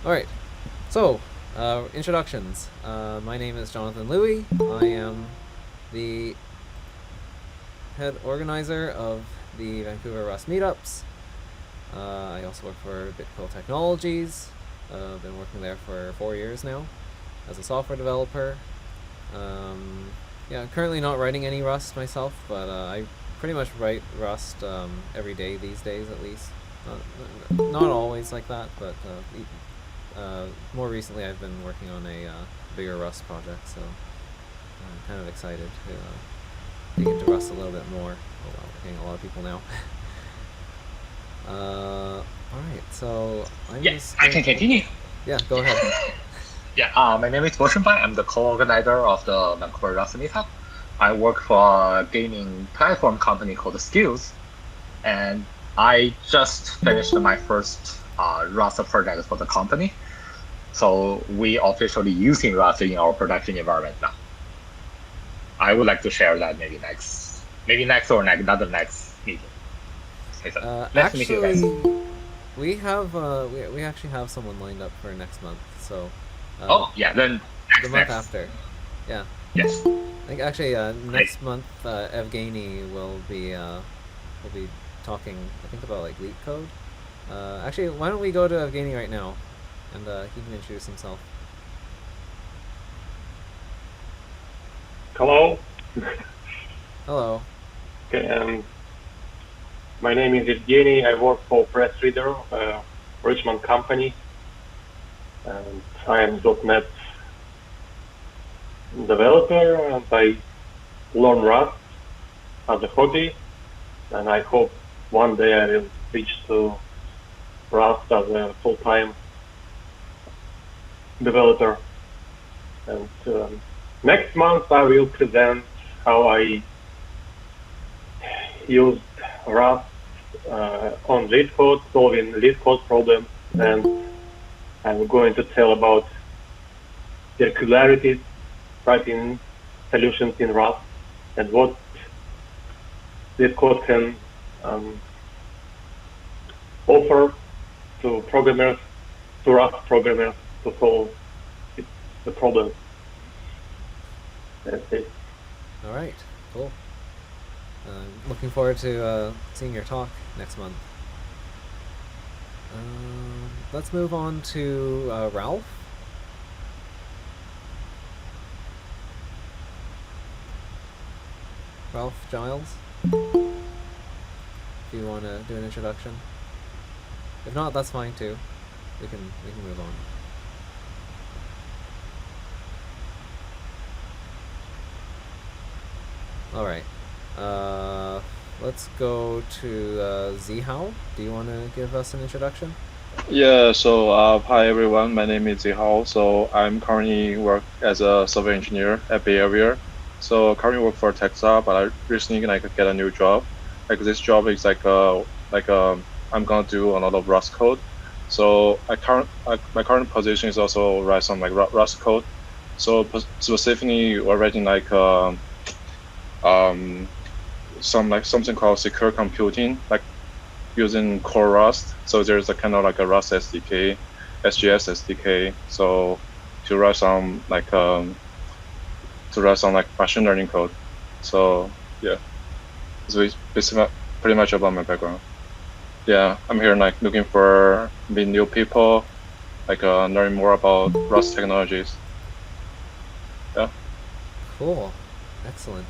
All right. So, introductions. My name is Jonathan Louie. I am the head organizer of the Vancouver Rust Meetups. I also work for Bitcoin Technologies. I've been working there for 4 years now as a software developer. I'm currently not writing any Rust myself, but I pretty much write Rust every day these days, at least. Not always like that, but more recently I've been working on a bigger Rust project, so I'm kind of excited to dig into Rust a little bit more. Oh wow, we're getting a lot of people now. Alright, so I'm Yeah, just I going can to... continue. Yeah, go ahead. Yeah, my name is Boshenbai. I'm the co-organizer of the Vancouver Rust Meetup. I work for a gaming platform company called Skills, and I just finished my first Rust project for the company. So we officially using Rust in our production environment now. I would like to share that maybe next or another next meeting. Nice to meet you guys. Actually, we actually have someone lined up for next month, so uh, Oh yeah, then the month next. after. Yeah, Yes. I think actually Great. next month Evgeny will be talking. I think about like leak code. Actually, why don't we go to Evgeny right now, and he can introduce himself. Hello. Hello. Okay, my name is Evgeny. I work for PressReader, a Richmond company, and I am .NET developer, and I learn Rust as a hobby, and I hope one day I will switch to Rust as a full-time developer. And next month I will present how I used Rust on lead code, solving lead code problems, and I'm going to tell about circularities, writing solutions in Rust, and what lead code can offer to programmers, to Rust programmers, to solve the problem. That's it. All right. Cool. Looking forward to seeing your talk next month. Let's move on to Ralph. Ralph Giles. If you want to do an introduction. If not, that's fine too. We can move on. All right. Let's go to Zihao. Do you want to give us an introduction? Yeah, so hi everyone, my name is Zihao. So I'm currently work as a software engineer at Bay Area. So currently work for Texas, but I recently get a new job. Like this job is I'm gonna do a lot of Rust code. So my current position is also write some like Rust code. So specifically we're writing um something called secure computing, like using core Rust. So there's a kind of like a Rust SDK, SGS SDK. So to write some like machine learning code. So yeah, so it's basically pretty much about my background. Yeah, I'm here like looking for meet new people, like learning more about Rust technologies. Yeah. Cool. Excellent.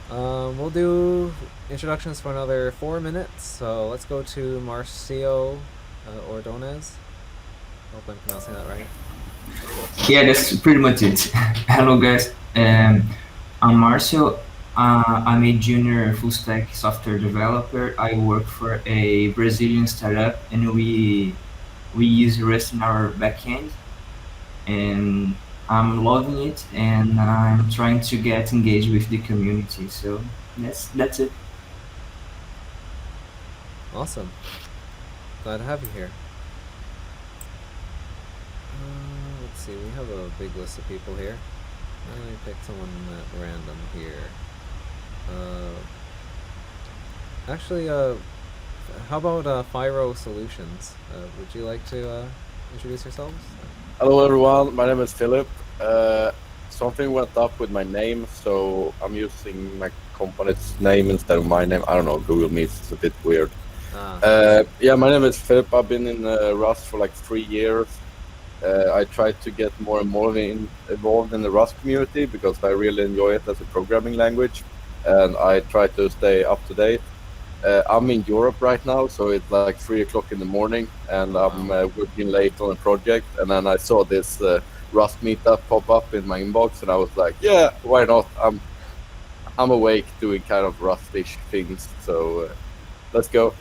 We'll do introductions for another 4 minutes. So let's go to Marcio Ordonez. Hope I'm pronouncing that right. Yeah, that's pretty much it. Hello, guys. I'm Marcio. I'm a junior full stack software developer. I work for a Brazilian startup, and we use Rust in our backend. And I'm loving it, and I'm trying to get engaged with the community. So that's it. Awesome. Glad to have you here. Let's see, we have a big list of people here. Let me pick someone at random here. Actually, how about Fyro Solutions? Would you like to introduce yourselves? Hello everyone, my name is Philip. Something went up with my name, so I'm using my company's name instead of my name. I don't know, Google Meets is a bit weird. Yeah, my name is Philip. I've been in Rust for like 3 years. I try to get more and more involved in the Rust community because I really enjoy it as a programming language, and I try to stay up to date. I'm in Europe right now, so it's like 3 o'clock in the morning, and I'm working late on a project. And then I saw this Rust meetup pop up in my inbox, and I was like, "Yeah, why not? I'm awake doing kind of Rustish things, so let's go."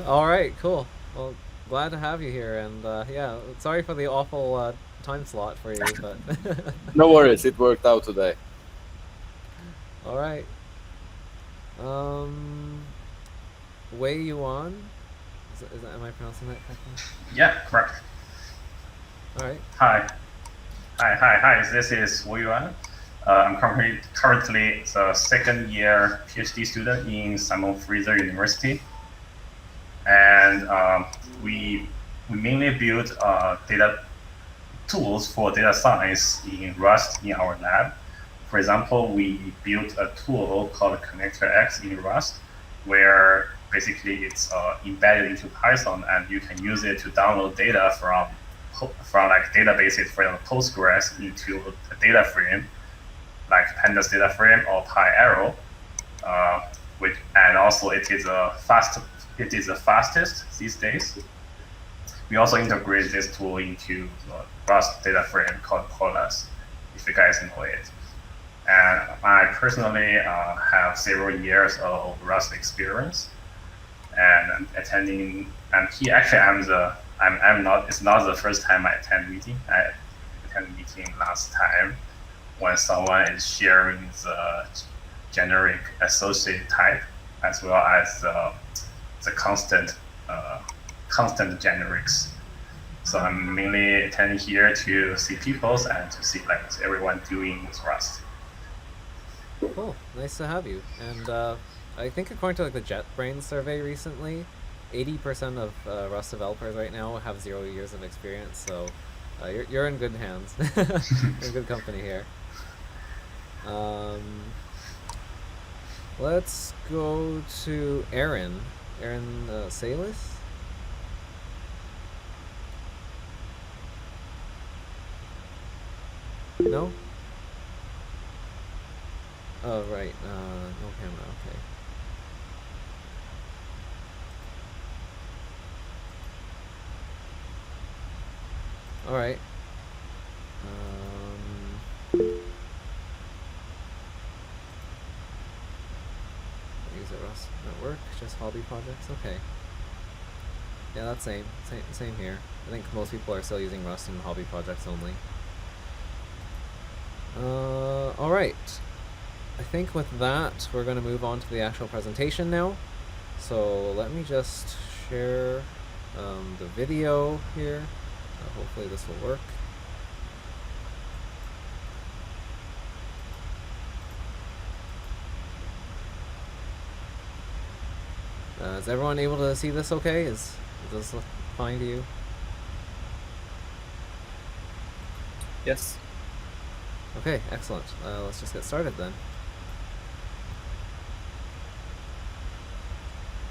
All right, cool. Well, glad to have you here, and yeah, sorry for the awful time slot for you, but No worries, it worked out today. all right. Wei Yuan? Am I pronouncing that correctly? Yeah, correct. All right. Hi. This is Wu Yuan. I'm currently the second year PhD student in Simon Fraser University, and we mainly build data tools for data science in Rust in our lab. For example, we built a tool called Connector X in Rust, where basically it's embedded into Python, and you can use it to download data from like databases, for example, Postgres, into a data frame, like Pandas data frame or PyArrow. And also it is the fastest these days. We also integrate this tool into Rust data frame called Coalesce, if you guys know it. And I personally have several years of Rust experience, and attending. And he actually, I'm not. It's not the first time I attend meeting. I attended meeting last time when someone is sharing the generic associate type as well as the constant generics. So I'm mainly attending here to see people and to see like what's everyone doing with Rust. Cool, nice to have you. And I think according to like the JetBrains survey recently, 80% of Rust developers right now have 0 years of experience. So you're in good hands. You're in good company here. Let's go to Aaron. Aaron Salis? No? Oh, right. No camera. Okay. All right. Use it Rust Network, just hobby projects. Okay. Yeah, that's same here. I think most people are still using Rust in hobby projects only. All right. I think with that, we're going to move on to the actual presentation now. So let me just share the video here. Hopefully this will work. Is everyone able to see this okay? Does this look fine to you? Yes. Okay, excellent. Let's just get started then.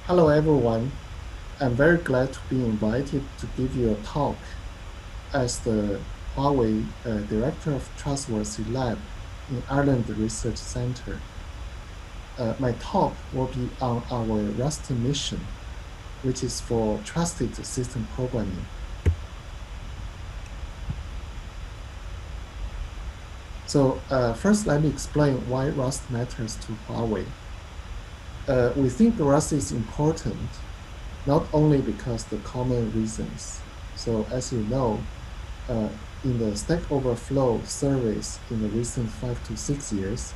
Hello everyone. I'm very glad to be invited to give you a talk as the Huawei Director of Trustworthy Lab in Ireland Research Center. My talk will be on our Rust mission, which is for trusted system programming. So first, let me explain why Rust matters to Huawei. We think Rust is important, not only because the common reasons. So as you know, in the Stack Overflow surveys in the recent 5 to 6 years,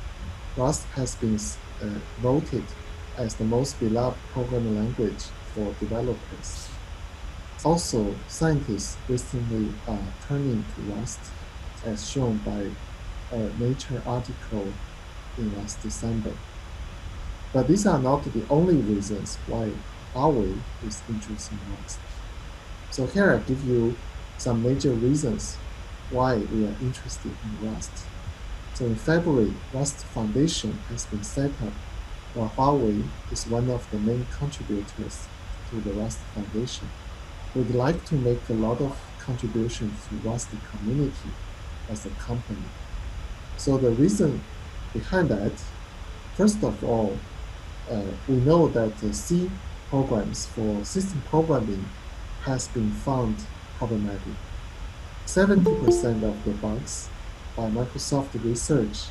Rust has been voted as the most beloved programming language for developers. Also, scientists recently are turning to Rust, as shown by a Nature article in last December. But these are not the only reasons why Huawei is interested in Rust. So here I give you some major reasons why we are interested in Rust. So in February, Rust Foundation has been set up, while Huawei is one of the main contributors to the Rust Foundation. We'd like to make a lot of contributions to Rust community as a company. So the reason behind that, first of all, we know that the C programs for system programming has been found problematic. 70% of the bugs by Microsoft research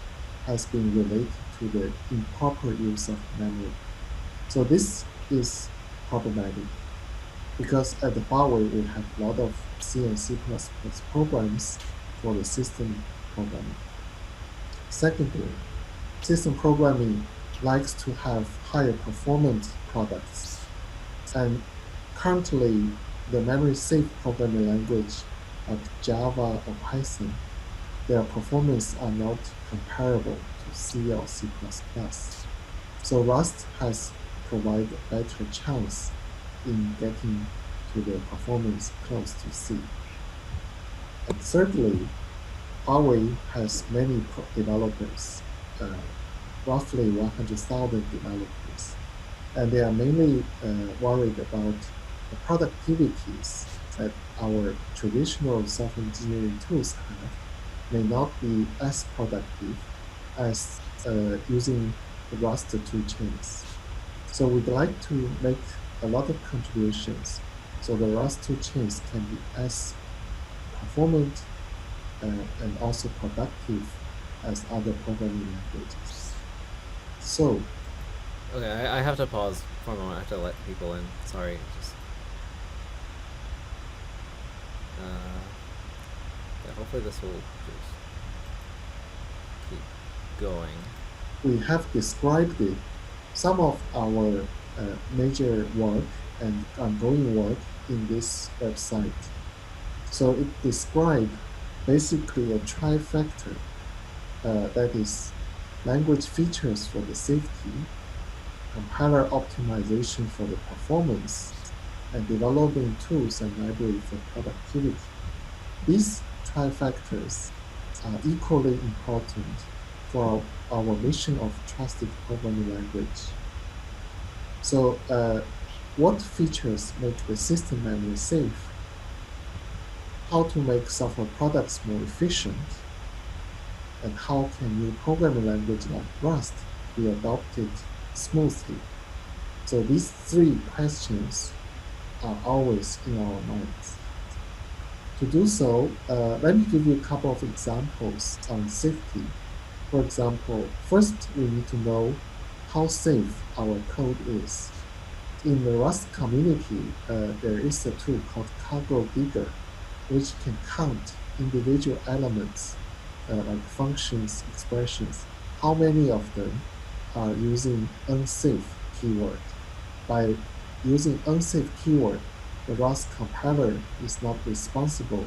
has been related to the improper use of memory. So this is problematic because at the Huawei we have a lot of C and C++ programs for the system programming. Secondly, system programming likes to have higher performance products. And currently, the memory-safe programming language like Java or Python, their performance are not comparable to C or C++. So Rust has provided a better chance in getting to the performance close to C. And thirdly, Huawei has many developers, roughly 100,000 developers, and they are mainly worried about the productivities that our traditional software engineering tools have may not be as productive as using the Rust toolchains. So we'd like to make a lot of contributions so the Rust toolchains can be as performant and also productive as other programming languages. So, okay, I have to pause for a moment. I have to let people in. Sorry, just yeah, hopefully this will just keep going. we have described it, some of our major work and ongoing work in this website. So it describes basically a trifecta, that is language features for the safety, compiler optimization for the performance, and developing tools and library for productivity. These trifectas are equally important for our mission of trusted programming language. So what features make the system memory safe? How to make software products more efficient? And how can new programming language like Rust be adopted smoothly? So these three questions are always in our minds. To do so, let me give you a couple of examples on safety. For example, first we need to know how safe our code is. In the Rust community, there is a tool called Cargo Digger, which can count individual elements like functions, expressions, how many of them are using unsafe keyword. By using unsafe keyword, the Rust compiler is not responsible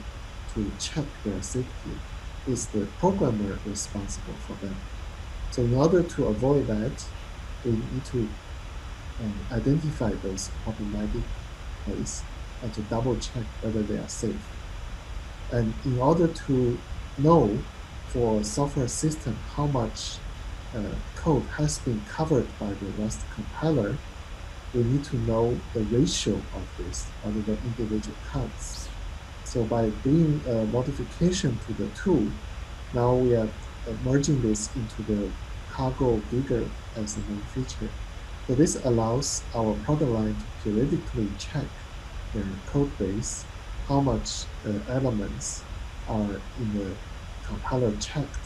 to check their safety. It's the programmer responsible for them. So in order to avoid that, we need to identify those problematic places and to double check whether they are safe. And in order to know for a software system how much code has been covered by the Rust compiler, we need to know the ratio of this, or the individual counts. So by doing a modification to the tool, now we are merging this into the Cargo Digger as a main feature. So this allows our product line to periodically check their code base, how much elements are in the compiler checked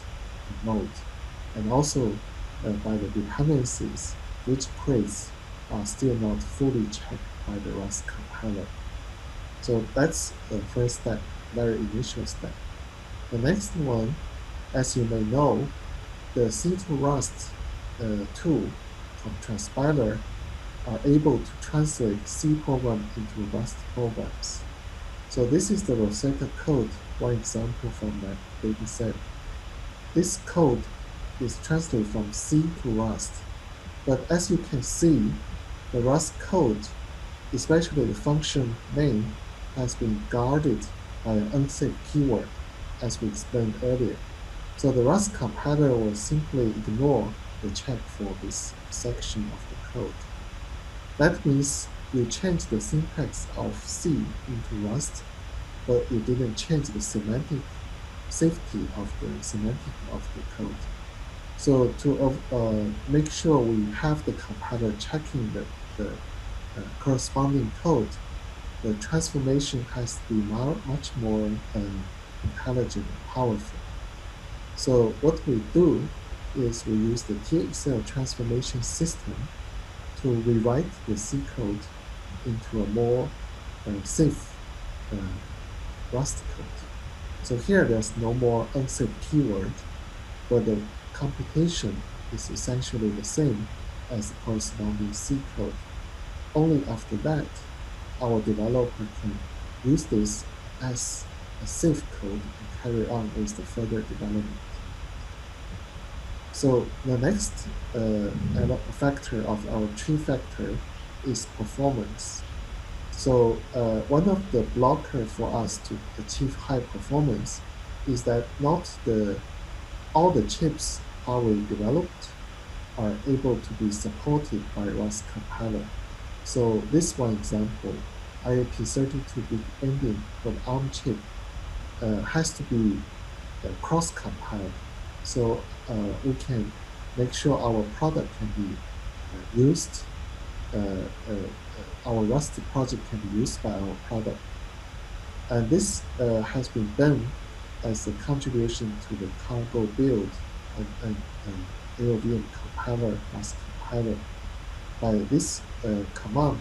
mode, and also by the dependencies, which crates are still not fully checked by the Rust compiler. So that's the first step, very initial step. The next one, as you may know, the C2Rust tool from Transpiler are able to translate C program into Rust programs. So this is the Rosetta code, one example from that data set. This code is translated from C to Rust. But as you can see, the Rust code, especially the function name, has been guarded by an unsafe keyword, as we explained earlier. So the Rust compiler will simply ignore the check for this section of the code. That means you change the syntax of C into Rust, but you didn't change the semantic safety of the semantic of the code. So to make sure we have the compiler checking the corresponding code, the transformation has to be much more intelligent and powerful. So what we do is we use the TXL transformation system to rewrite the C code into a more safe Rust code. So here there's no more unsafe keyword, but the computation is essentially the same as the corresponding C code. Only after that, our developer can use this as a safe code and carry on with the further development. So the next factor of our tree factor is performance. So one of the blockers for us to achieve high performance is that not all the chips Huawei developed are able to be supported by Rust compiler. So this one example, IAP32-bit ending for the ARM chip has to be cross-compiled. So we can make sure our product can be used, our Rust project can be used by our product. And this has been done as a contribution to the cargo build and AOVM compiler, Rust compiler. By this command,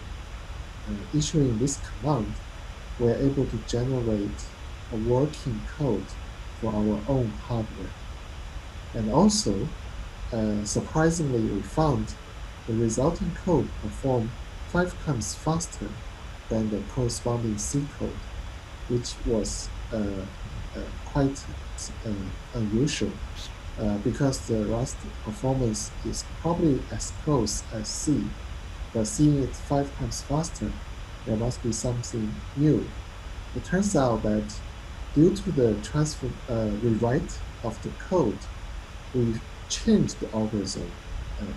issuing this command, we're able to generate a working code for our own hardware. And also, surprisingly, we found the resulting code performed 5 times faster than the corresponding C code, which was quite unusual because the Rust performance is probably as close as C, but seeing it 5 times faster, there must be something new. It turns out that due to the rewrite of the code, we changed the algorithm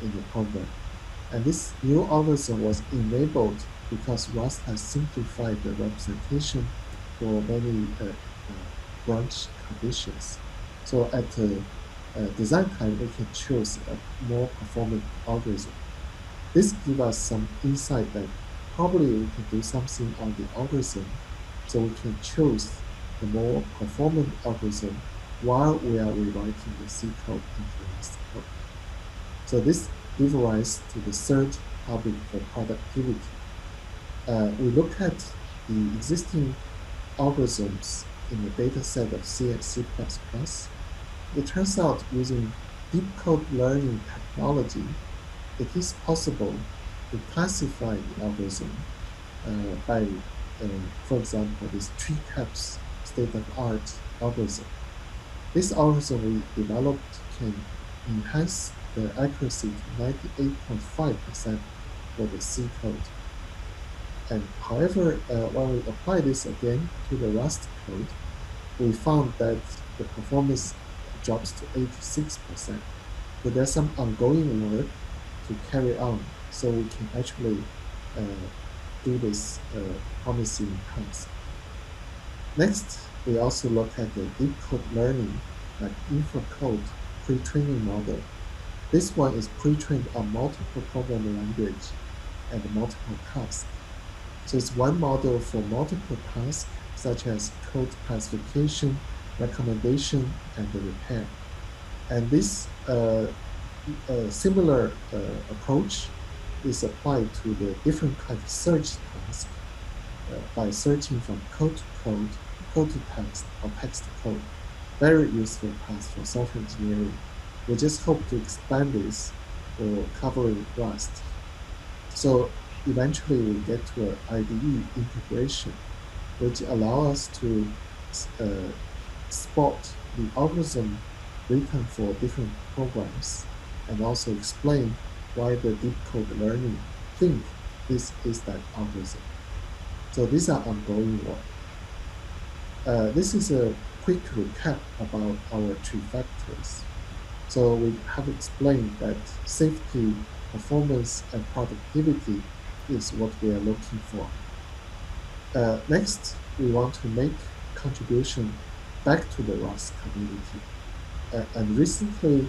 in the program. And this new algorithm was enabled because Rust has simplified the representation for many branch conditions. So at the design time, we can choose a more performant algorithm. This gives us some insight that probably we can do something on the algorithm, so we can choose the more performant algorithm while we are rewriting the C code into Rust code. So this gives rise to the third topic for productivity. We look at the existing algorithms in the data set of C and C++. It turns out using deep code learning technology, it is possible to classify the algorithm by, for example, this tree caps state-of-art algorithm. This algorithm we developed can enhance the accuracy to 98.5% for the C code. And however, when we apply this again to the Rust code, we found that the performance drops to 86%. But there's some ongoing work to carry on, so we can actually do this promising task. Next, we also look at the deep code learning, like InfraCode pre-training model. This one is pre-trained on multiple programming language and multiple tasks. So it's one model for multiple tasks, such as code classification, recommendation, and the repair. And this similar approach is applied to the different kind of search tasks by searching from code to code, code to text, or text to code. Very useful task for software engineering. We just hope to expand this for covering Rust. So eventually we get to an IDE integration, which allows us to spot the algorithm written for different programs and also explain why the deep code learning think this is that algorithm. So these are ongoing work. This is a quick recap about our two factors. So we have explained that safety, performance, and productivity is what we are looking for. Next, we want to make contribution back to the Rust community. And recently,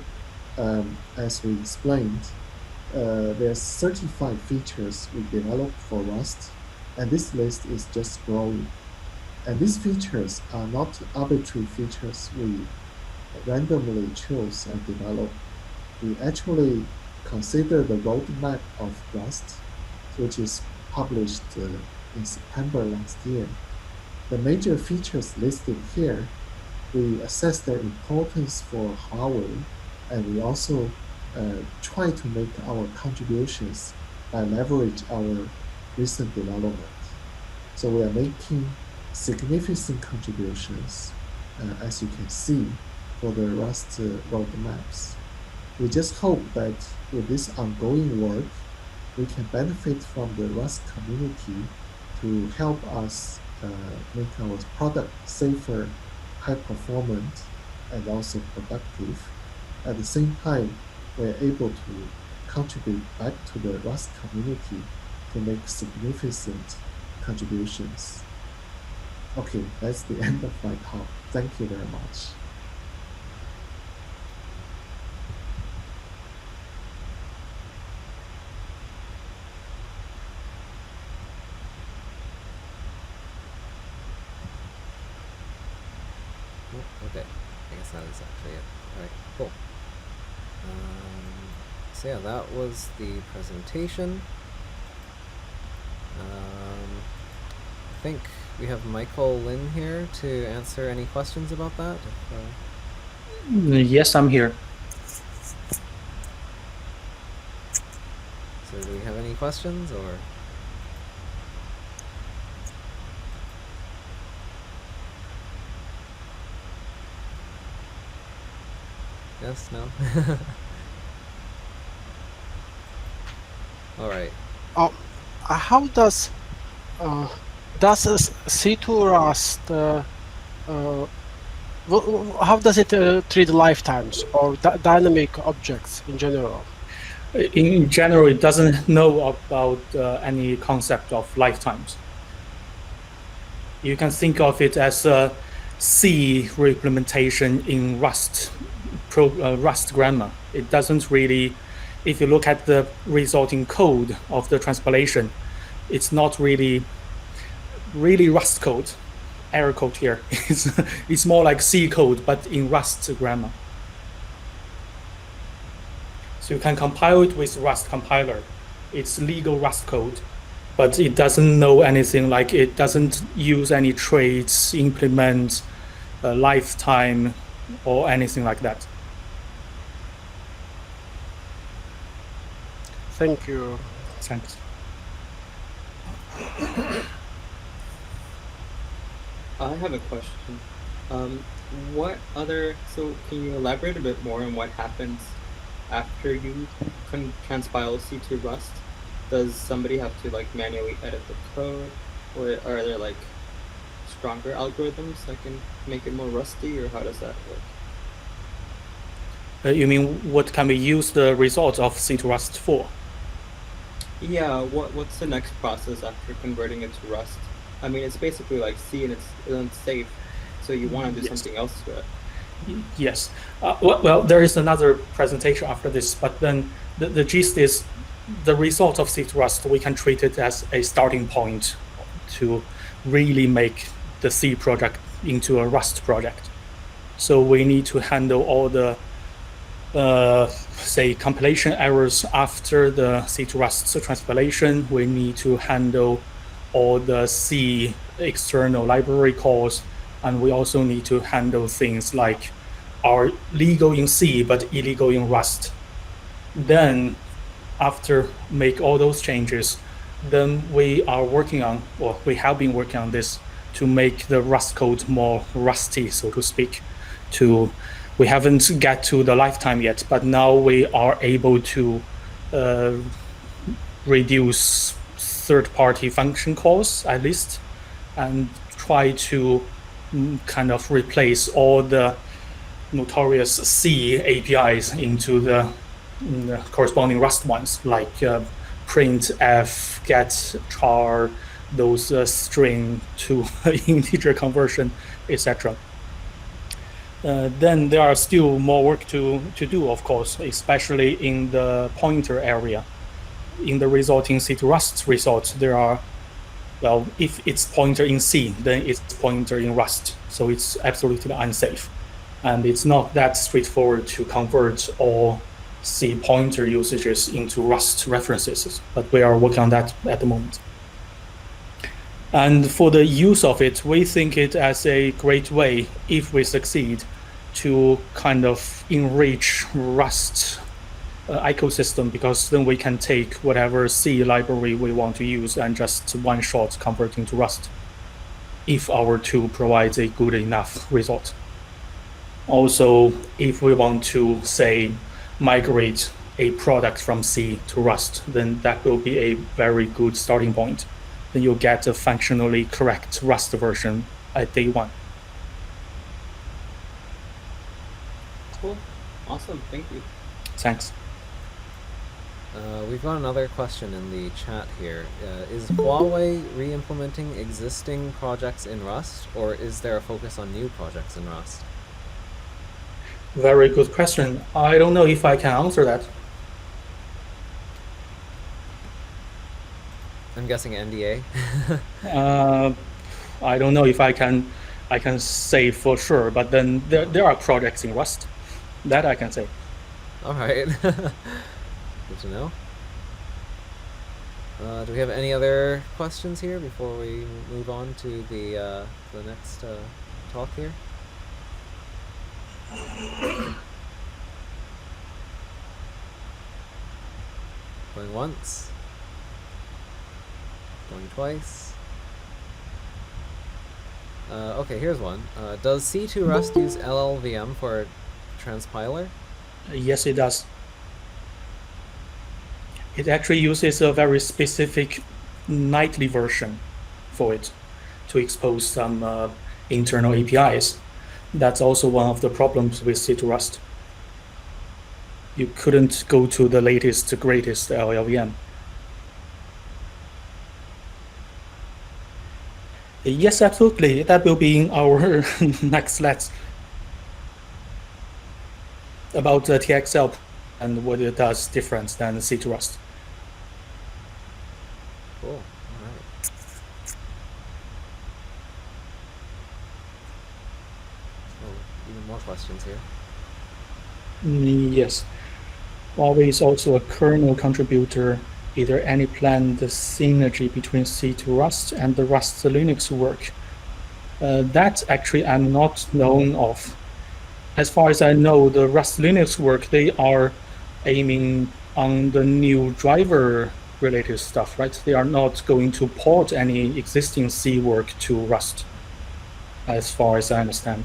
as we explained, there's 35 features we developed for Rust, and this list is just growing. And these features are not arbitrary features we randomly chose and developed. We actually consider the roadmap of Rust, which is published in September last year. The major features listed here, we assess their importance for Huawei, and we also try to make our contributions by leverage our recent development. So we are making significant contributions, as you can see, for the Rust roadmaps. We just hope that with this ongoing work, we can benefit from the Rust community to help us make our product safer, high performant, and also productive. At the same time, we're able to contribute back to the Rust community to make significant contributions. Okay, that's the end of my talk. Thank you very much. Okay, I guess that is actually it. Alright, cool. So yeah, that was the presentation. I think we have Michael Lin here to answer any questions about that. Yes, I'm here. So do we have any questions, or? Yes, no? Alright. How does C2 Rust how does it treat lifetimes or dynamic objects in general? In general, it doesn't know about any concept of lifetimes. You can think of it as a C reimplementation in Rust grammar. It doesn't really, if you look at the resulting code of the transpilation, it's not really Rust code. Error code here. It's more like C code, but in Rust grammar. So you can compile it with Rust compiler. It's legal Rust code, but it doesn't know anything, like it doesn't use any traits, implement lifetime, or anything like that. Thank you. Thanks. I have a question. So can you elaborate a bit more on what happens after you transpile C2 Rust? Does somebody have to like manually edit the code, or are there like stronger algorithms that can make it more rusty, or how does that work? You mean what can we use the results of C2 Rust for? Yeah, what's the next process after converting it to Rust? I mean, it's basically like C and it's unsafe, so you want to do something else to it. Yes. Well, there is another presentation after this, but then the gist is the result of C2 Rust, we can treat it as a starting point to really make the C project into a Rust project. So we need to handle all the say compilation errors after the C2 Rust transpilation. We need to handle all the C external library calls, and we also need to handle things like are legal in C but illegal in Rust. Then after make all those changes, then we are working on, or we have been working on this to make the Rust code more rusty, so to speak. We haven't get to the lifetime yet, but now we are able to reduce third-party function calls at least, and try to kind of replace all the notorious C APIs into the corresponding Rust ones, like printf, get, char, those string to integer conversion, etc. Then there are still more work to do, of course, especially in the pointer area. In the resulting C to Rust results, there are, well, if it's pointer in C, then it's pointer in Rust. So it's absolutely unsafe. And it's not that straightforward to convert all C pointer usages into Rust references, but we are working on that at the moment. And for the use of it, we think it as a great way, if we succeed, to kind of enrich Rust ecosystem, because then we can take whatever C library we want to use and just one shot convert into Rust, if our tool provides a good enough result. Also, if we want to, say, migrate a product from C to Rust, then that will be a very good starting point. Then you'll get a functionally correct Rust version at day one. Cool. Awesome. Thank you. Thanks. We've got another question in the chat here. Is Huawei re-implementing existing projects in Rust, or is there a focus on new projects in Rust? Very good question. I don't know if I can answer that. I'm guessing NDA. I don't know if I can say for sure, but then there are projects in Rust. That I can say. All right. Good to know. Do we have any other questions here before we move on to the next talk here? Going once. Going twice. Okay, here's one. Does C2 Rust use LLVM for transpiler? Yes, it does. It actually uses a very specific nightly version for it to expose some internal APIs. That's also one of the problems with C2 Rust. You couldn't go to the latest, greatest LLVM. Yes, absolutely. That will be in our next slides about the TXL and what it does different than C2 Rust. Cool. All right. Oh, even more questions here. Yes. Huawei is also a kernel contributor. Is there any planned synergy between C2 Rust and the Rust Linux work? That actually I'm not known of. As far as I know, the Rust Linux work, they are aiming on the new driver related stuff, right? They are not going to port any existing C work to Rust, as far as I understand.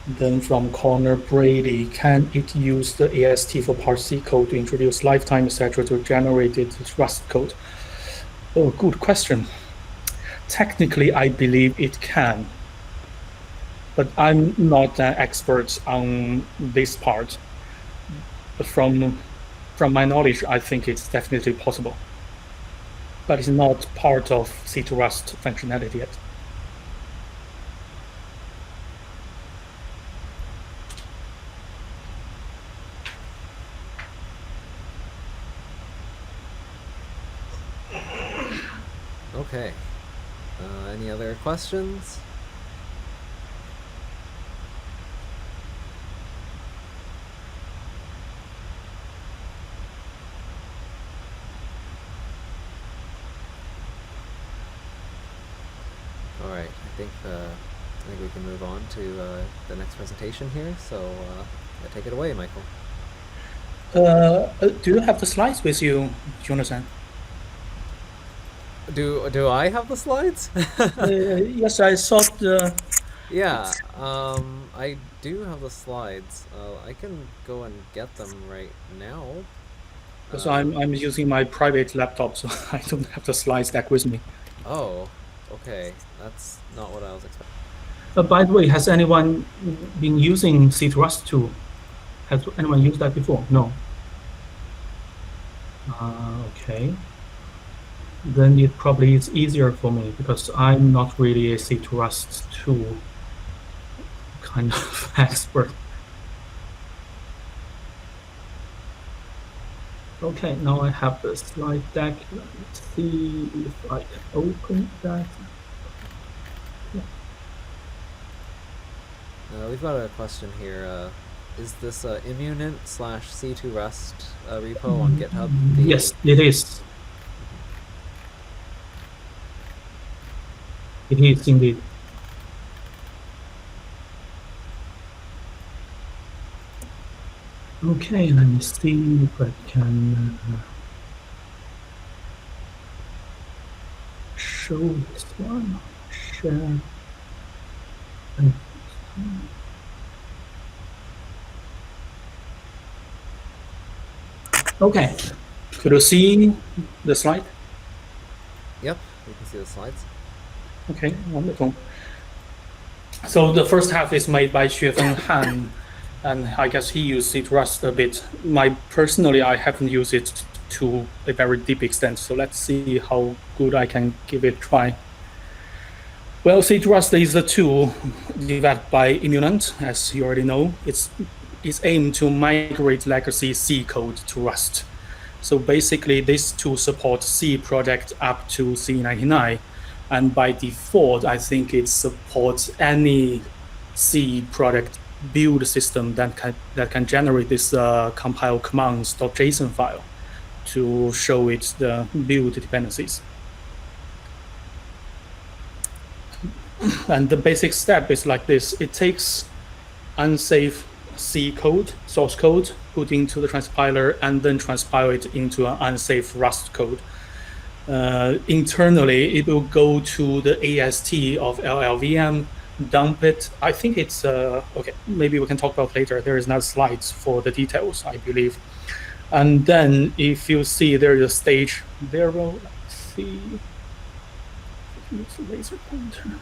Then from Connor Brady, can it use the AST for parse C code to introduce lifetime, etc., to generate its Rust code? Oh, good question. Technically, I believe it can, but I'm not an expert on this part. From my knowledge, I think it's definitely possible, but it's not part of C2 Rust functionality yet. Okay. Any other questions? All right. I think we can move on to the next presentation here. So take it away, Michael. Do you have the slides with you, Jonathan? Do I have the slides? Yes, I saw the. Yeah, I do have the slides. I can go and get them right now. Because I'm using my private laptop, so I don't have the slides deck with me. Oh, Okay, that's not what I was expecting. By the way, has anyone been using C Rust 2? Has anyone used that before? No. Okay. Then it probably is easier for me because I'm not really a C Rust 2 kind of expert. Okay, now I have the slide deck. Let's see if I can open that. We've got a question here. Is this Immunent / C2 Rust repo on GitHub? Yes, it is. It is indeed. Okay, let me see if I can show this one. Share. Okay, could you see the slide? Yep, we can see the slides. Okay, wonderful. So the first half is made by Xuefeng Han, and I guess he used C Rust a bit. Personally, I haven't used it to a very deep extent, so let's see how good I can give it a try. Well, C Rust is a tool developed by Immunent, as you already know. It's aimed to migrate legacy C code to Rust. So basically, this tool supports C project up to C99. And by default, I think it supports any C product build system that can generate this compile commands.json file to show it the build dependencies. And the basic step is like this. It takes unsafe C code, source code, put into the transpiler, and then transpile it into an unsafe Rust code. Internally, it will go to the AST of LLVM, dump it. I think it's, okay, maybe we can talk about later. There is no slides for the details, I believe. And then if you see there is a stage 0, let's see, use a laser pointer.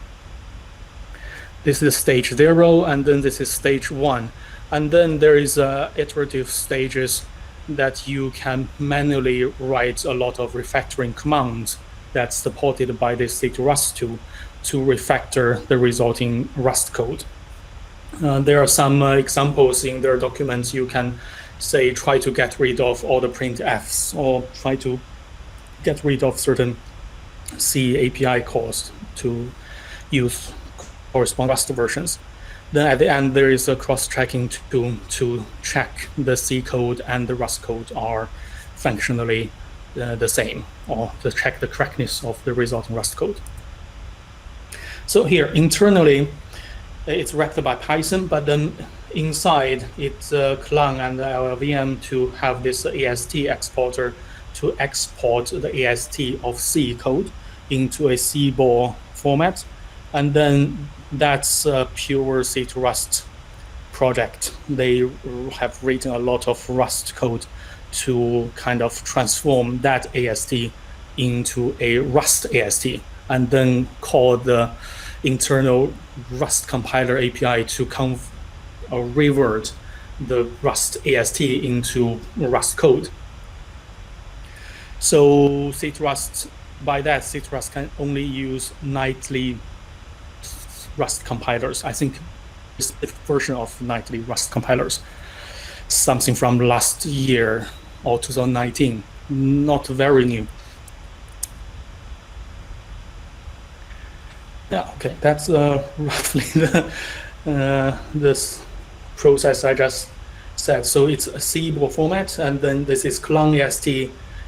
This is stage 0, and then this is stage 1. And then there is iterative stages that you can manually write a lot of refactoring commands that's supported by this C Rust tool to refactor the resulting Rust code. There are some examples in their documents. You can say, try to get rid of all the printfs, or try to get rid of certain C API calls to use corresponding Rust versions. Then at the end, there is a cross-checking tool to check the C code and the Rust code are functionally the same, or to check the correctness of the resulting Rust code. So here, internally, it's wrapped by Python, but then inside, it's Clang and the LLVM to have this AST exporter to export the AST of C code into a CBOR format. And then that's a pure C Rust project. They have written a lot of Rust code to kind of transform that AST into a Rust AST, and then call the internal Rust compiler API to revert the Rust AST into Rust code. So C Rust, by that, C Rust can only use nightly Rust compilers. I think it's a version of nightly Rust compilers, something from last year or 2019, not very new. Yeah, okay, that's roughly this process I just said. So it's a CBOR format, and then this is Clang AST,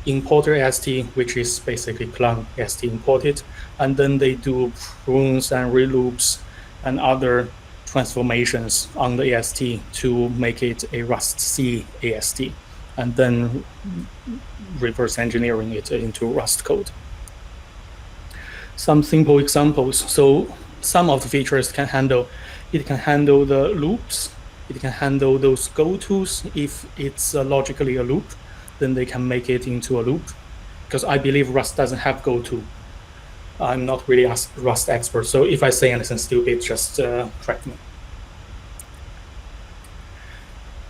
importer AST, which is basically Clang AST imported, and then they do prunes and reloops and other transformations on the AST to make it a Rust C AST, and then reverse engineering it into Rust code. Some simple examples. So some of the features can handle the loops. It can handle those go-tos. If it's logically a loop, then they can make it into a loop, because I believe Rust doesn't have go-to. I'm not really a Rust expert, so if I say anything stupid, just correct me.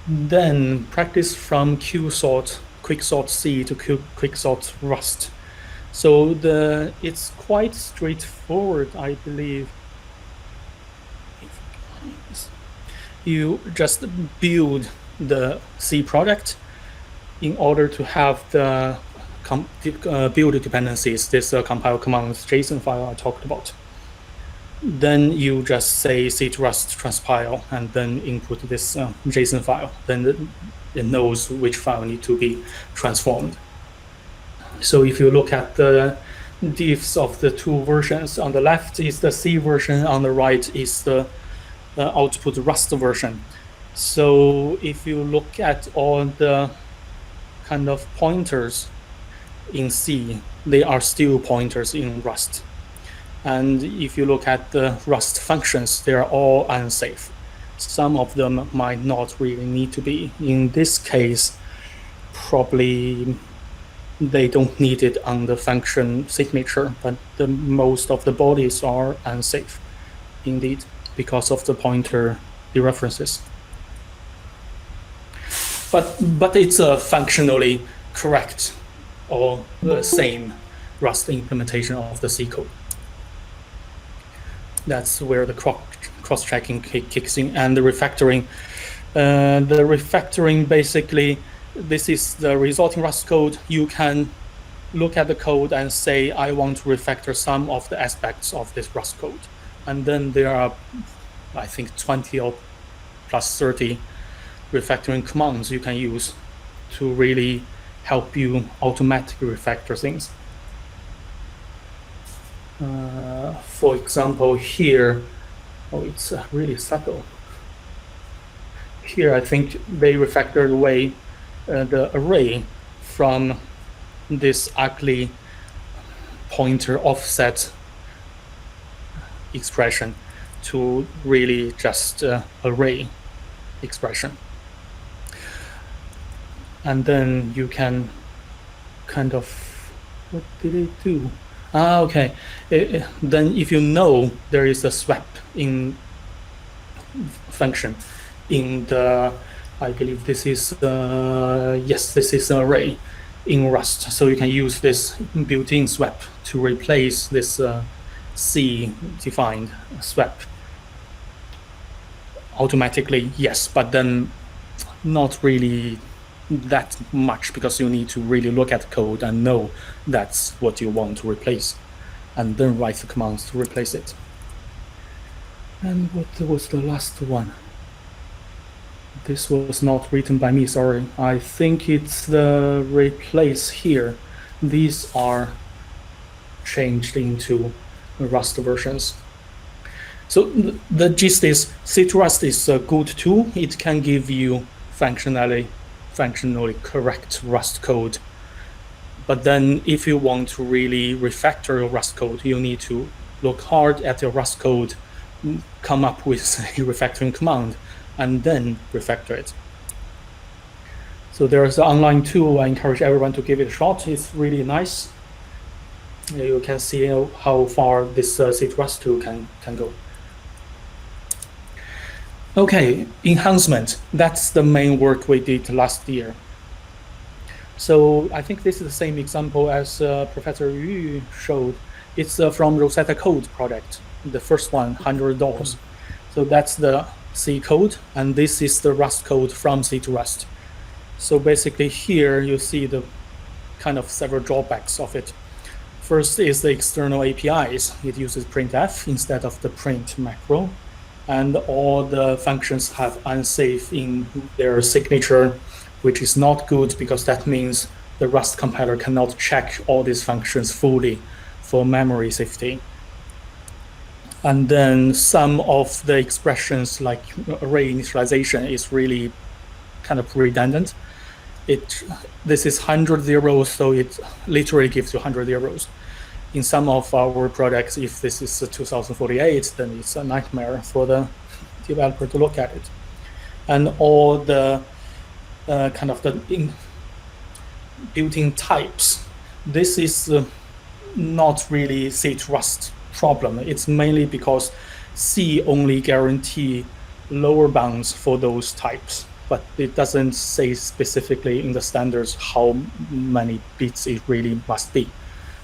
Then practice from quicksort C to quicksort Rust. So it's quite straightforward, I believe. You just build the C product in order to have the build dependencies, this compile commands JSON file I talked about. Then you just say C to Rust transpile and then input this JSON file. Then it knows which file need to be transformed. So if you look at the diffs of the two versions, on the left is the C version, on the right is the output Rust version. So if you look at all the kind of pointers in C, they are still pointers in Rust. And if you look at the Rust functions, they are all unsafe. Some of them might not really need to be. In this case, probably they don't need it on the function signature, but most of the bodies are unsafe, indeed, because of the pointer dereferences. But it's a functionally correct or the same Rust implementation of the C code. That's where the cross-checking kicks in, and the refactoring. The refactoring, basically, this is the resulting Rust code. You can look at the code and say, I want to refactor some of the aspects of this Rust code. And then there are, I think, 20 or plus 30 refactoring commands you can use to really help you automatically refactor things. For example, here, it's really subtle. Here, I think they refactored away the array from this ugly pointer offset expression to really just array expression. And then you can kind of, what did it do? Okay. Then if you know there is a swap in function in the, I believe this is, yes, this is an array in Rust. So you can use this built-in swap to replace this C-defined swap automatically, yes, but then not really that much, because you need to really look at the code and know that's what you want to replace, and then write the commands to replace it. And what was the last one? This was not written by me, sorry. I think it's the replace here. These are changed into Rust versions. So the gist is, C2Rust is a good tool. It can give you functionally correct Rust code. But then if you want to really refactor your Rust code, you need to look hard at your Rust code, come up with a refactoring command, and then refactor it. So there's an online tool. I encourage everyone to give it a shot. It's really nice. You can see how far this C2Rust tool can go. Okay, enhancement. That's the main work we did last year. So I think this is the same example as Professor Yu showed. It's from Rosetta Code project, the first one, $100. So that's the C code, and this is the Rust code from C2Rust. So basically here you see the kind of several drawbacks of it. First is the external APIs. It uses printf instead of the print macro. And all the functions have unsafe in their signature, which is not good, because that means the Rust compiler cannot check all these functions fully for memory safety. And then some of the expressions like array initialization is really kind of redundant. This is 100 zeros, so it literally gives you 100 zeros. In some of our products, if this is 2048, then it's a nightmare for the developer to look at it. And all the kind of the built-in types. This is not really C to Rust problem. It's mainly because C only guarantee lower bounds for those types, but it doesn't say specifically in the standards how many bits it really must be.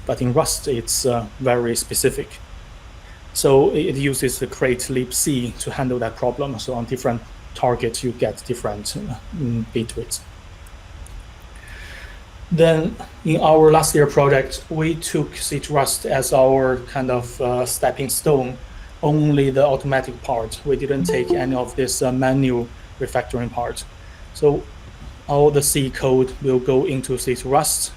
But in Rust, it's very specific. So it uses the create libc to handle that problem. So on different targets, you get different bit widths. Then in our last year project, we took C to Rust as our kind of stepping stone, only the automatic part. We didn't take any of this manual refactoring part. So all the C code will go into C to Rust,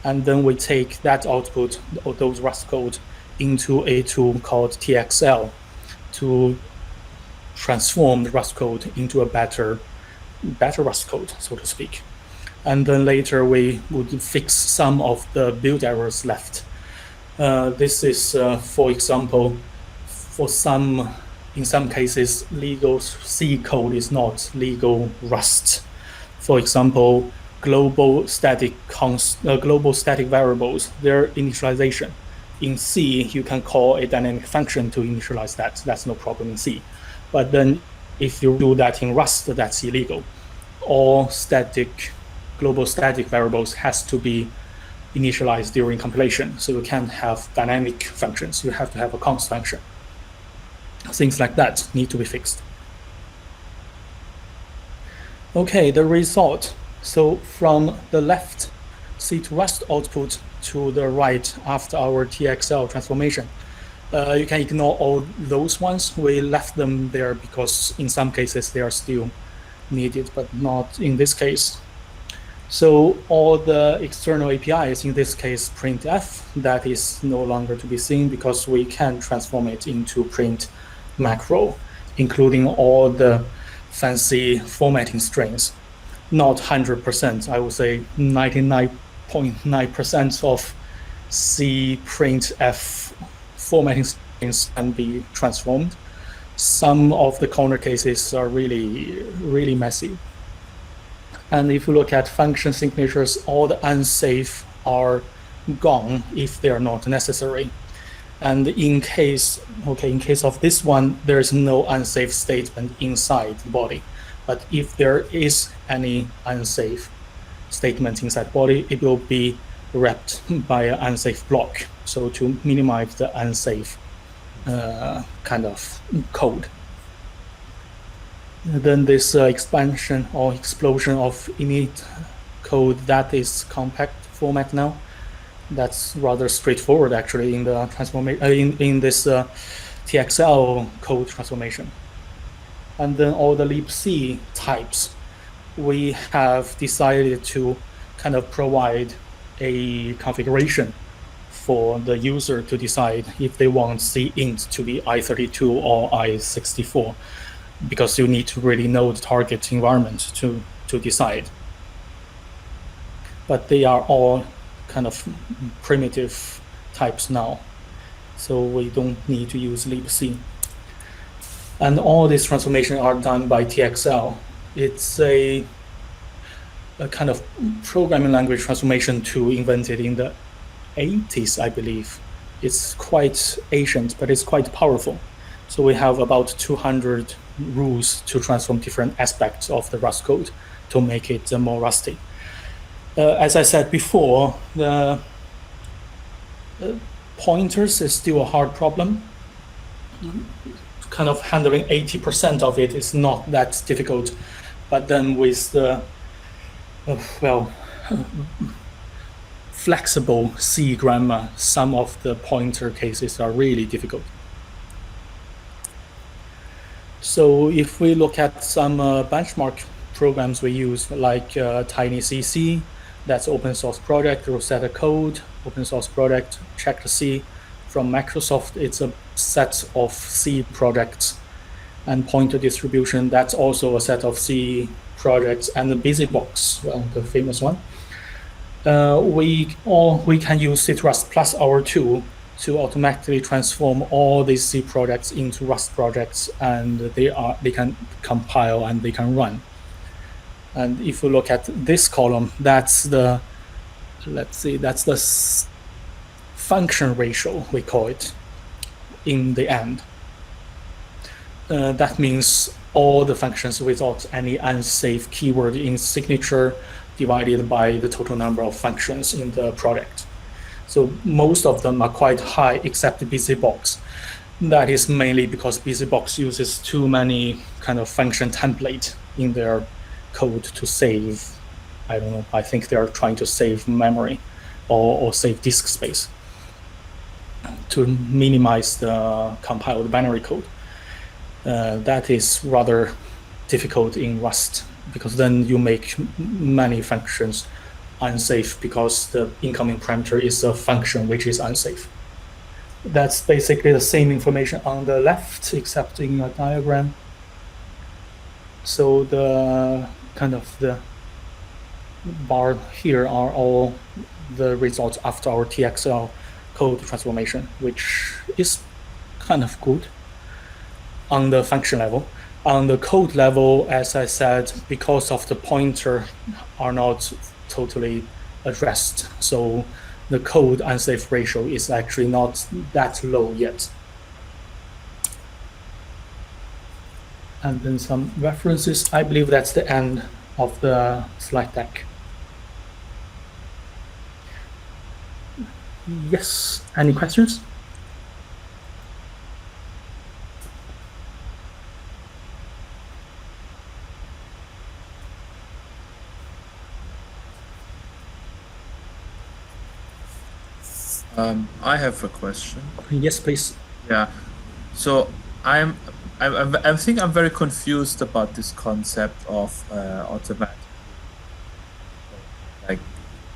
and then we take that output, those Rust code, into a tool called TXL to transform the Rust code into a better Rust code, so to speak. And then later we would fix some of the build errors left. This is, for example, in some cases, legal C code is not legal Rust. For example, global static variables, their initialization. In C, you can call a dynamic function to initialize that. That's no problem in C. But then if you do that in Rust, that's illegal. All global static variables has to be initialized during compilation. So you can't have dynamic functions. You have to have a const function. Things like that need to be fixed. Okay, the result. So from the left C to Rust output to the right after our TXL transformation, you can ignore all those ones. We left them there because in some cases they are still needed, but not in this case. So all the external APIs, in this case printf, that is no longer to be seen because we can transform it into print macro, including all the fancy formatting strings. Not 100%, I would say 99.9% of C printf formatting strings can be transformed. Some of the corner cases are really, really messy. And if you look at function signatures, all the unsafe are gone if they are not necessary. And in case of this one, there is no unsafe statement inside the body. But if there is any unsafe statement inside the body, it will be wrapped by an unsafe block. So to minimize the unsafe kind of code. Then this expansion or explosion of init code, that is compact format now. That's rather straightforward actually in the transformation in this TXL code transformation. And then all the libc types, we have decided to kind of provide a configuration for the user to decide if they want cint to be i32 or i64, because you need to really know the target environment to decide. But they are all kind of primitive types now, so we don't need to use libc. And all these transformations are done by TXL. It's a kind of programming language transformation tool invented in the 80s, I believe. It's quite ancient, but it's quite powerful. So we have about 200 rules to transform different aspects of the Rust code to make it more rusty. As I said before, the pointers is still a hard problem. Kind of handling 80% of it is not that difficult, but then with the flexible C grammar, some of the pointer cases are really difficult. So if we look at some benchmark programs we use, like TinyCC, that's open source project, Rosetta Code, open source project, Check2C. From Microsoft, it's a set of C projects. And pointer distribution, that's also a set of C projects. And the BusyBox, well, the famous one. We can use C Rust plus our tool to automatically transform all these C projects into Rust projects, and they can compile and they can run. And if you look at this column, that's the function ratio, we call it, in the end. That means all the functions without any unsafe keyword in signature divided by the total number of functions in the product. So most of them are quite high except BusyBox. That is mainly because BusyBox uses too many kind of function template in their code to save. I don't know, I think they are trying to save memory or save disk space to minimize the compiled binary code. That is rather difficult in Rust because then you make many functions unsafe because the incoming parameter is a function which is unsafe. That's basically the same information on the left except in a diagram. So the kind of the bar here are all the results after our TXL code transformation, which is kind of good on the function level. On the code level, as I said, because of the pointer are not totally addressed, so the code unsafe ratio is actually not that low yet. And then some references. I believe that's the end of the slide deck. Yes, any questions? I have a question. Yes, please. Yeah. So I think I'm very confused about this concept of automatic, like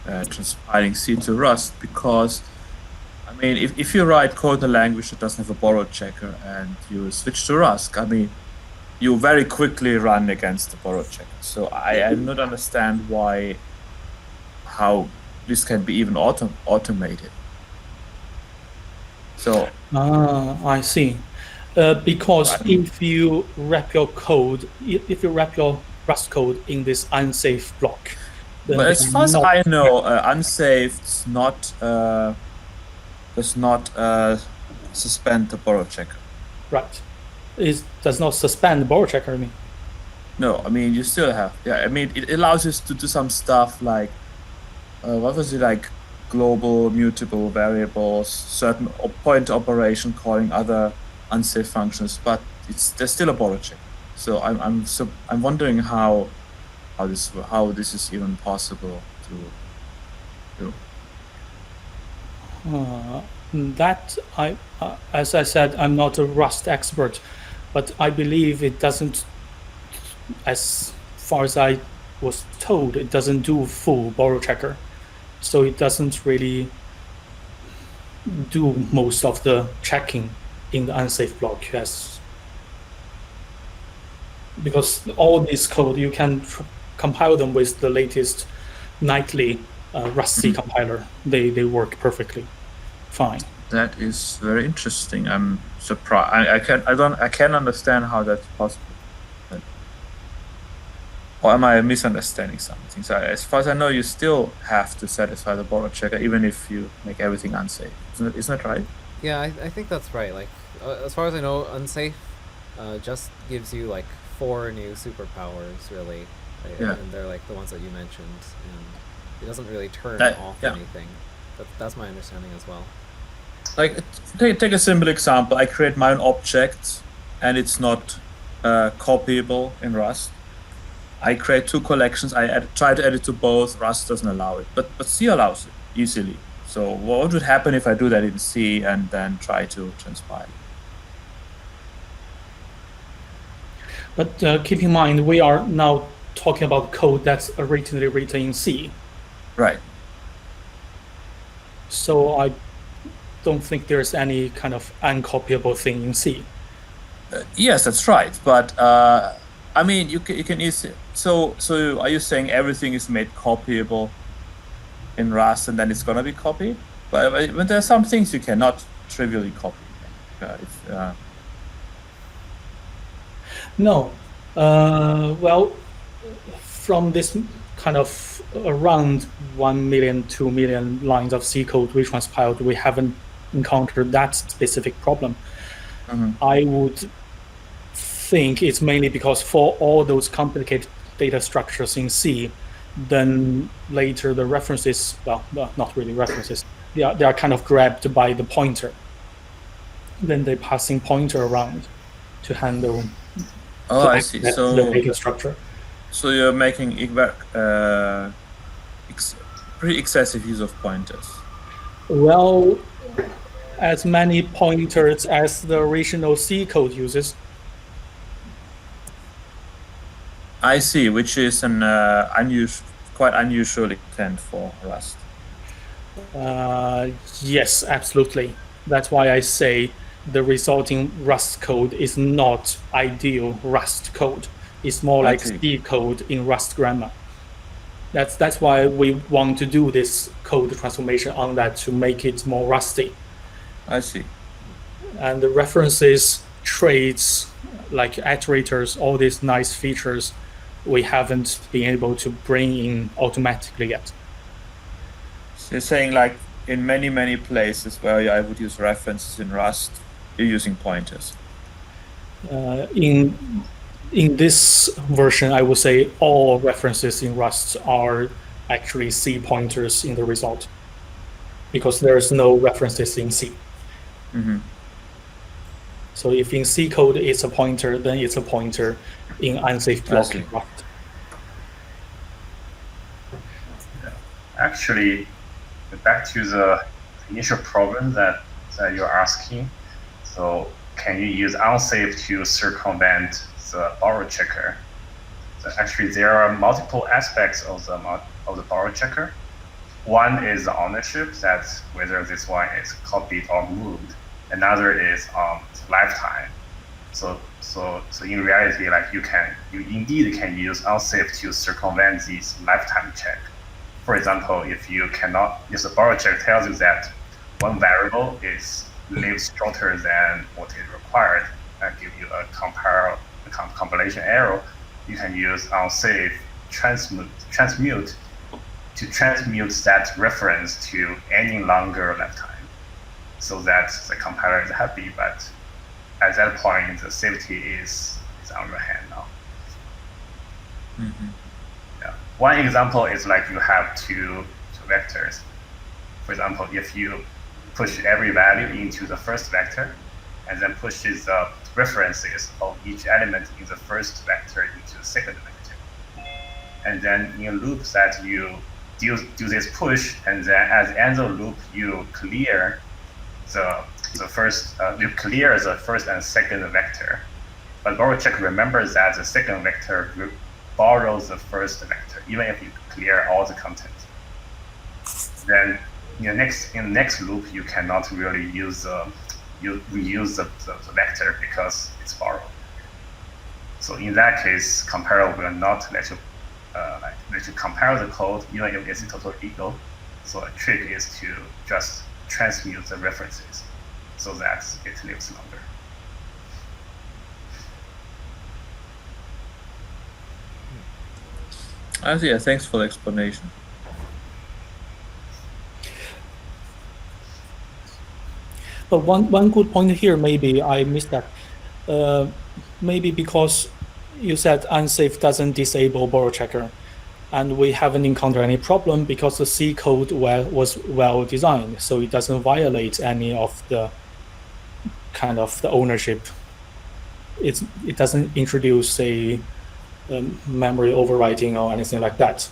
transpiling C to Rust, because I mean, if you write code in a language that doesn't have a borrow checker and you switch to Rust, I mean, you very quickly run against the borrow checker. So I do not understand how this can be even automated. So I see. Because if you wrap your code, if you wrap your Rust code in this unsafe block, but as far as I know, unsafe does not suspend the borrow checker. Right. It does not suspend the borrow checker, I mean. No, I mean you still have. Yeah, I mean it allows you to do some stuff like what was it, like global mutable variables, certain point operation calling other unsafe functions, but there's still a borrow check. So I'm wondering how this is even possible to do. That as I said, I'm not a Rust expert, but I believe it doesn't. As far as I was told, it doesn't do full borrow checker. So it doesn't really do most of the checking in the unsafe block, because all this code, you can compile them with the latest nightly Rust C compiler. They work perfectly fine. That is very interesting. I'm surprised. I can't understand how that's possible. Or am I misunderstanding something? So as far as I know, you still have to satisfy the borrow checker even if you make everything unsafe. Isn't that right? Yeah, I think that's right. Like, as far as I know, unsafe just gives you like 4 new superpowers, really. Yeah. And they're like the ones that you mentioned. And it doesn't really turn off anything. That's my understanding as well. Like, take a simple example. I create my own object, and it's not copyable in Rust. I create 2 collections. I try to add it to both. Rust doesn't allow it, but C allows it easily. So what would happen if I do that in C and then try to transpile? But keep in mind, we are now talking about code that's originally written in C. Right. So I don't think there's any kind of uncopyable thing in C. Yes, that's right. But I mean, you can easily. So are you saying everything is made copyable in Rust and then it's gonna be copied? But there are some things you cannot trivially copy. No. Well, from this kind of around 1 million, 2 million lines of C code retranspiled, we haven't encountered that specific problem. I would think it's mainly because for all those complicated data structures in C, then later the references, well, not really references, they are kind of grabbed by the pointer. Then they're passing pointer around to handle I see. the data structure. So you're making pretty excessive use of pointers. Well, as many pointers as the original C code uses. I see, which is an quite unusual intent for Rust. Yes, absolutely. That's why I say the resulting Rust code is not ideal Rust code. It's more like C code in Rust grammar. That's why we want to do this code transformation on that to make it more rusty. I see. And the references, traits, like iterators, all these nice features, we haven't been able to bring in automatically yet. So you're saying like in many places where I would use references in Rust, you're using pointers. In this version, I would say all references in Rust are actually C pointers in the result, because there's no references in C. So if in C code it's a pointer, then it's a pointer in unsafe block in Rust. Actually, back to the initial problem that you're asking. So can you use unsafe to circumvent the borrow checker? So actually, there are multiple aspects of the borrow checker. One is the ownership, that's whether this one is copied or moved. Another is lifetime. So in reality, like you indeed can use unsafe to circumvent this lifetime check. For example, if the borrow check tells you that one variable lives shorter than what is required and give you a compilation error, you can use unsafe transmute to transmute that reference to any longer lifetime, so that the compiler is happy, but at that point the safety is on your hand now. Yeah. One example is like you have two vectors. For example, if you push every value into the first vector and then pushes the references of each element in the first vector into the second vector, and then in a loop that you do this push, and then at the end of the loop you clear the first and second vector, but borrow check remembers that the second vector borrows the first vector, even if you clear all the content. Then in the next loop, you cannot really reuse the vector because it's borrowed. So in that case, compiler will not let you compile the code, even if it's totally legal. So a trick is to just transmute the references so that it lives longer. I see. Thanks for the explanation. But one good point here, maybe I missed that. Maybe because you said unsafe doesn't disable borrow checker, and we haven't encountered any problem because the C code was well designed, so it doesn't violate any of the kind of the ownership. It doesn't introduce a memory overwriting or anything like that.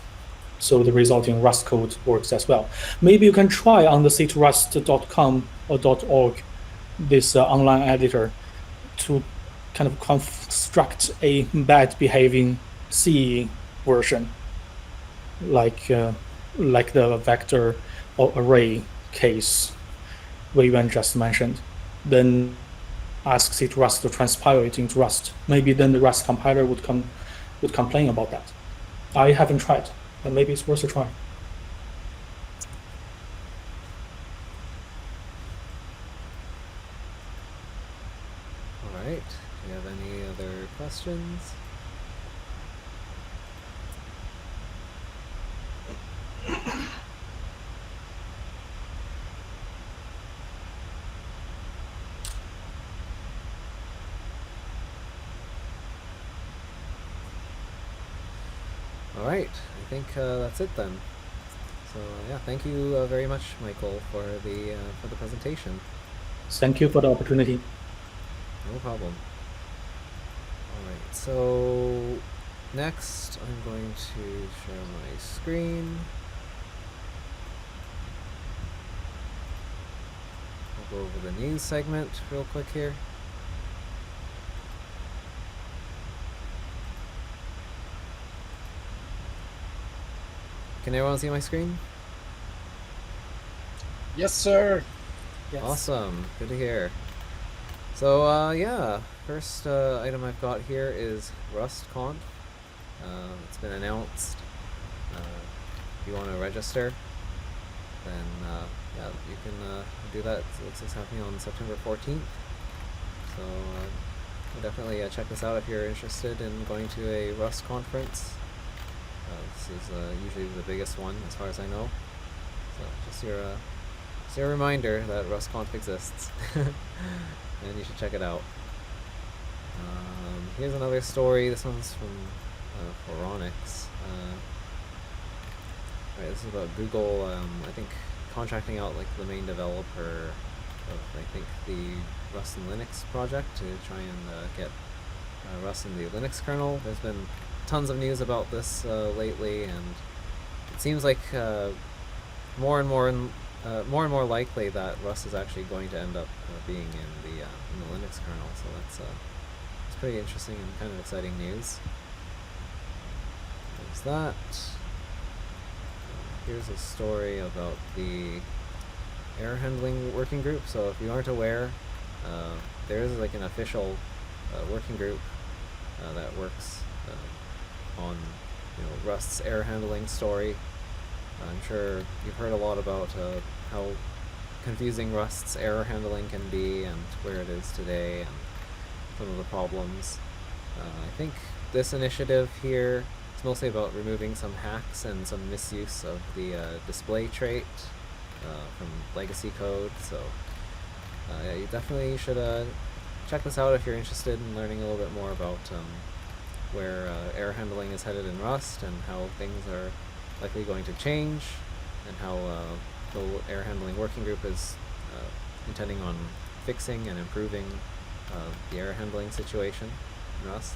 So the resulting Rust code works as well. Maybe you can try on the c2rust.com or .org this online editor to kind of construct a bad behaving C version, like the vector or array case Weiwen just mentioned. Then ask C2Rust to transpile it into Rust. Maybe then the Rust compiler would complain about that. I haven't tried, but maybe it's worth a try. All right. Do you have any other questions? All right, I think that's it then. So yeah, thank you very much, Michael, for the presentation. Thank you for the opportunity. No problem. All right, so next I'm going to share my screen. I'll go over the news segment real quick here. Can everyone see my screen? Yes, sir. Yes. Awesome, good to hear. So yeah, first item I've got here is RustConf. It's been announced. If you want to register, then yeah, you can do that. It looks like it's happening on September 14th. So definitely check this out if you're interested in going to a Rust conference. This is usually the biggest one, as far as I know. So just your reminder that RustConf exists, and you should check it out. Here's another story. This one's from Phoronix. Right, this is about Google. I think contracting out like the main developer of I think the Rust and Linux project to try and get Rust in the Linux kernel. There's been tons of news about this lately, and it seems like more and more likely that Rust is actually going to end up being in the Linux kernel. So that's pretty interesting and kind of exciting news. There's that. Here's a story about the error handling working group. So if you aren't aware, there is like an official working group that works on Rust's error handling story. I'm sure you've heard a lot about how confusing Rust's error handling can be and where it is today and some of the problems. I think this initiative here is mostly about removing some hacks and some misuse of the display trait from legacy code. So yeah, you definitely should check this out if you're interested in learning a little bit more about where error handling is headed in Rust and how things are likely going to change, and how the error handling working group is intending on fixing and improving the error handling situation in Rust.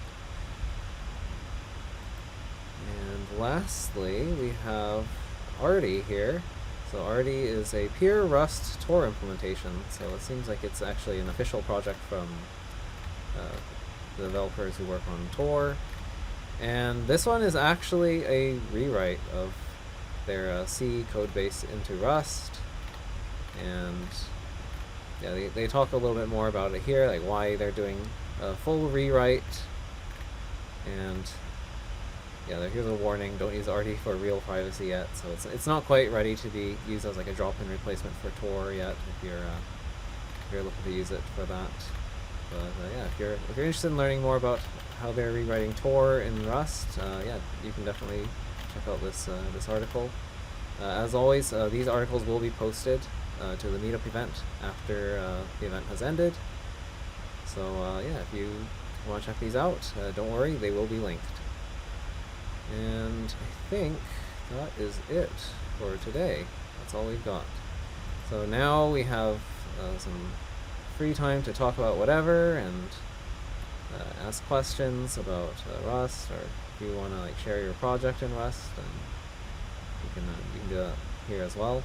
And lastly, we have Arty here. So Arty is a pure Rust Tor implementation, so it seems like it's actually an official project from the developers who work on Tor. And this one is actually a rewrite of their C codebase into Rust. And yeah, they talk a little bit more about it here, like why they're doing a full rewrite. And yeah, here's a warning: don't use Arty for real privacy yet. So it's not quite ready to be used as like a drop-in replacement for Tor yet. If you're looking to use it for that. But yeah, if you're interested in learning more about how they're rewriting Tor in Rust, yeah, you can definitely check out this article. As always, these articles will be posted to the Meetup event after the event has ended. So yeah, if you want to check these out, don't worry, they will be linked. And I think that is it for today. That's all we've got. So now we have some free time to talk about whatever and ask questions about Rust, or if you want to like share your project in Rust, then you can do that here as well.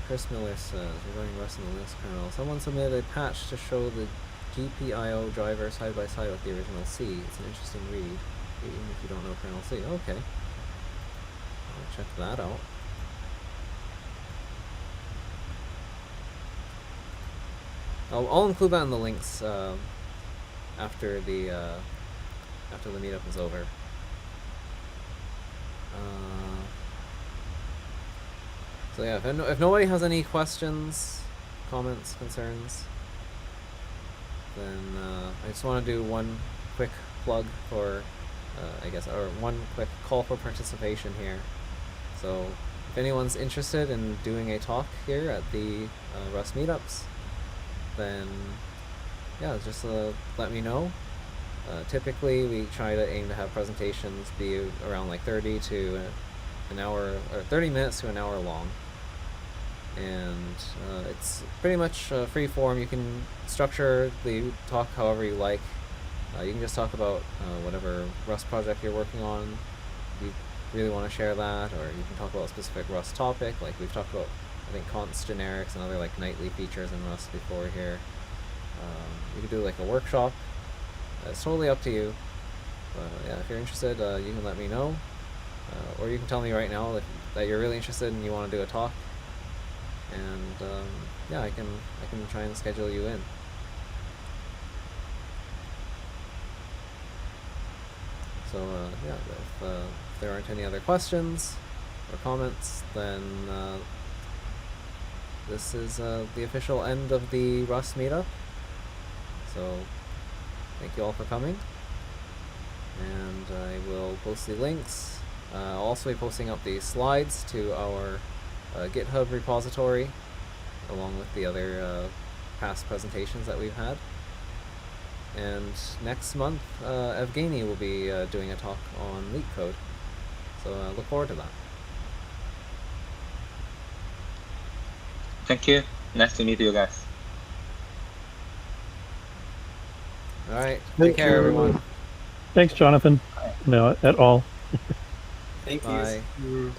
Chris Miller says, regarding Rust in the Linux kernel, someone submitted a patch to show the GPIO driver side by side with the original C. It's an interesting read, even if you don't know kernel C. Okay, I'll check that out. I'll include that in the links after the meetup is over. So yeah, if nobody has any questions, comments, concerns, then I just want to do one quick plug for, I guess, or one quick call for participation here. So if anyone's interested in doing a talk here at the Rust meetups, then yeah, just let me know. Typically, we try to aim to have presentations be around like 30 to an hour, or 30 minutes to an hour long. And it's pretty much free form. You can structure the talk however you like. You can just talk about whatever Rust project you're working on. If you really want to share that, or you can talk about a specific Rust topic. Like we've talked about, I think, const generics and other like nightly features in Rust before here. You could do like a workshop. It's totally up to you. Yeah, if you're interested, you can let me know, or you can tell me right now that you're really interested and you want to do a talk. And yeah, I can try and schedule you in. So yeah, if there aren't any other questions or comments, then this is the official end of the Rust meetup. So thank you all for coming, and I will post the links. I'll also be posting up the slides to our GitHub repository, along with the other past presentations that we've had. And next month, Evgeny will be doing a talk on LeetCode, so look forward to that. Thank you. Nice to meet you guys. All right, Thank take care, you. everyone. Thanks, Jonathan. No, at all. Thank Bye. you.